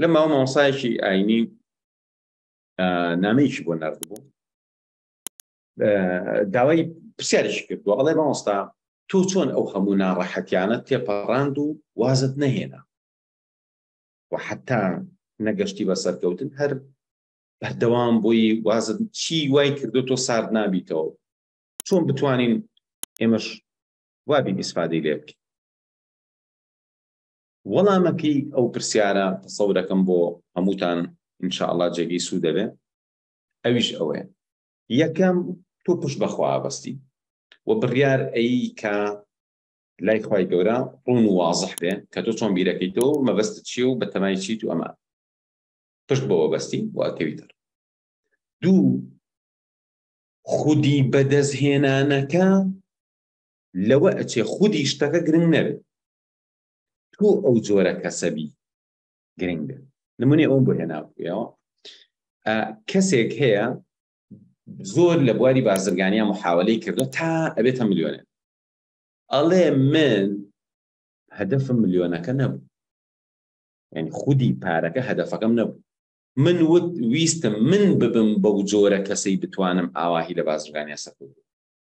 لەما مامۆسایەکی ئاینی نامەیەکی بۆ ناردبوو، داوای پرسیارێکی کردووە، ئەڵێ مامۆستا تۆ چۆن ئەو هەموو ناڕەحەتیانە تێپەڕاند و وازت نەهێنا و حتا نەگەشتی بە سەرکەوتن هەر بەردەوام بۆی وازت چی وای کردو تۆ سارد نابیتەوە، چۆن بتوانین ئێمەش وابین ئیسفادەی لێ بکەین؟ وەڵامەکەی ئەو پرسیارە تەسەورەکەم بۆ هەمووتان ئینشاءڵڵا جێگەی سوود دەبێ، ئەویش ئەوەیە: یەکەم تۆ پشت بەخوا بەستی و بڕیار ئەی کە لای خوای گەورە ڕوون و وازح بێ کە تۆ چۆن بیرەکەیتەوە مەبەستت چییە و بە تەمای چیت و ئەمە پشت بەوە بەستی و ئەکەویتر. دوو، خودی بەدەستهێنانەکە لەوە ئەچێ خودی شتەکە گرنگ نەبێت، تۆ ئەو جۆرە کەسەبی گرنگ بێت. نمونێ ئەوم بۆ هێناوە، کەسێک هەیە زۆر لە بواری بازرگانیان محاولەی کردو تا ئەبێتە ملیۆنێر، ئەڵێ من هەدەفم ملیۆنەکە نەبوو، یعنی خودی پارەکە هەدەفەکەم نەبوو، من ویستم من ببم بەو جۆرە کەسەی بتوانم ئاواهی لە بازرگانیا سەرکەوت.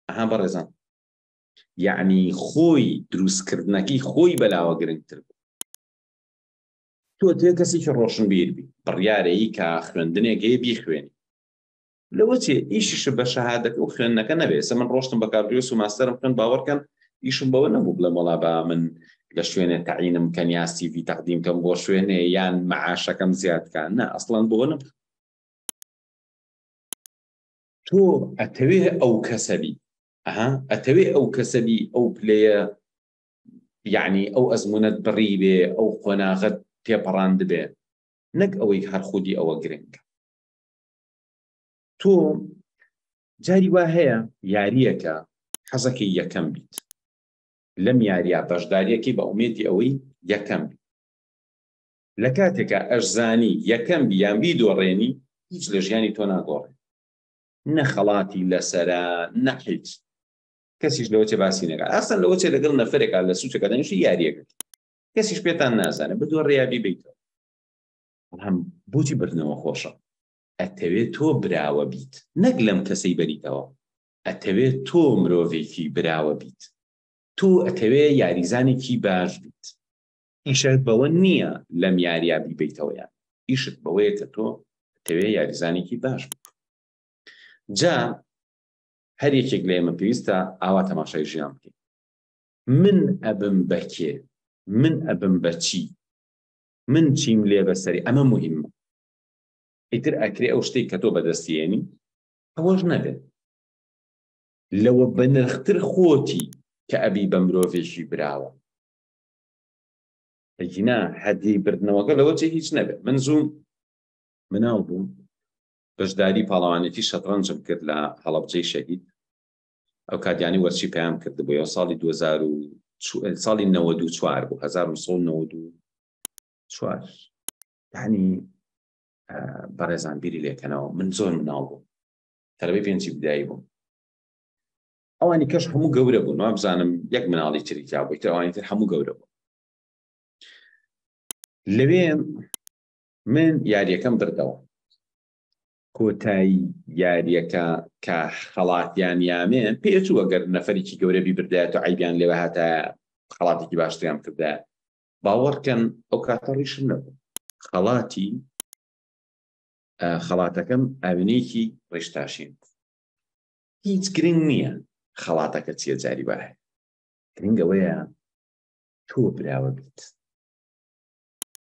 ئەها بەڕێزان، یعنی خۆی دروستکردنەکەی خۆی بەلاوە گرنگتر بوو. تۆ توێ کەسێکی ڕۆشنبیر بی، بڕیارەیی کە خوێندنێک هەیە بیخوێنی، لەوە چێ ئیشیش بە شەهادەکە و خوێندنەکە نەبێت. سە من ڕۆشتم بە کاردیۆس و ماستەرم خوێن، باوەڕکەن ئیشم بەوە نەبوو بڵێم وەڵا با من لە شوێنێ تەعینم کەن یا سیڤی تەقدیم کەم بۆ شوێنێ یان مەعاشەکەم زیادکە، نە ئەسڵەن بۆ نەبوو. تۆ ئەتەوێ ئەو کەسەبی، ئەتەوێ ئەو کەسەبی ئەو پلەیە، یعنی ئەو ئەزمونەت بڕی بێ، ئەو قۆناغەت تێپەڕاند بێ، نەک ئەوەی هەر خودی ئەوە گرنگە. تۆ جاری وا هەیە یاریەکە حەزەکەی یەکەم بیت، لەم یاریە بەشداریەکی بە ئومێدی ئەوەی یەکەم بیت. لە کاتێکە ئەشزانی یەکەم بیان بیدۆڕێنی، هیچ لە ژیانی تۆ ناگۆڕێ، نە خەڵاتی لەسەرە نە هیچ کەسیش لەوە چێ باسی نەکات. ئەسڵەن لەوە چێ لەگەڵ نەفەرێکا لە سوچەکە دەنیشی یاریەکە کەسیش پێتان نازانێ بدۆڕێ بیبیتەوە. بەڵام بۆچی بردنەوە خۆشە؟ ئەتەوێت تۆ براوە بیت، نەک لەم کەسەی بەریتەوە، ئەتەوێت تۆ مرۆڤێکی براوە بیت، تۆ ئەتەوێ یاریزانێکی باش بیت. ئیشت بەوە نییە لەم یاریە بیبیتەوەیان، ئیشت بەوەیە کە تۆ ئەتەوێ یاریزانێکی باش بیت. جا هەر یەکێک لە ئێمە پێویستە ئاوا تەماشای ژیان بکەین. من ئەبم بە کێ؟ من ئەبم بە چی؟ من چیم لێ بەسەری؟ ئەمە موهیمە. ئیتر ئەکرێ ئەو شتێک کە تۆ بەدەستیێنی ئەوەش نەبێت لەوە بەنرختر خۆتی کە ئەبی بە مرۆڤێکی براوە. ئەگینا هەدی بردنەوەکە لەوە چێ هیچ نەبێت. من زوو مناڵ بووم، بەشداری پاڵەوانێتی شەترەنجم کرد لە هەڵەبجەی شەهید. ئەو کاتیانی وەرچی پێیان کردبووە ساڵی 2000 ساڵی 94 بوو، 1994. یعنی بەڕێزان بیری لێکەنەوە، من زۆر مناڵ بووم، تەلەبەی پێنجی بدایی بووم. ئەوانی کەش هەموو گەورە بوون، وا بزانم یەک مناڵی تریتیا بوویتر، ئەوانی تر هەموو گەورە بوون. لەوێ من یاریەکەم بردەوە. کۆتایی یاریەکە کە خەڵاتیان یامێن پێچوو، ئەگەر نەفەرێکی گەورە بیبردایەت و عیبیان لێوە هاتە خەڵاتێکی باشتریان کردایە، باوەڕکەن ئەو کاتە ڕیشم نەبوو. خەڵاتەکەم ئاوێنەیەکی ڕێشتاشین، هیچ گرنگ نییە خەڵاتەکە چیە، جاری وایە گرنگەوەیە تۆ براوە بیت،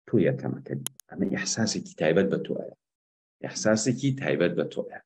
تۆ یەکەمەکە بیت. ئەمە ئیحساسێکی تایبەت بە تۆیە، ئیحساسێکی تایبەت بە تۆیە.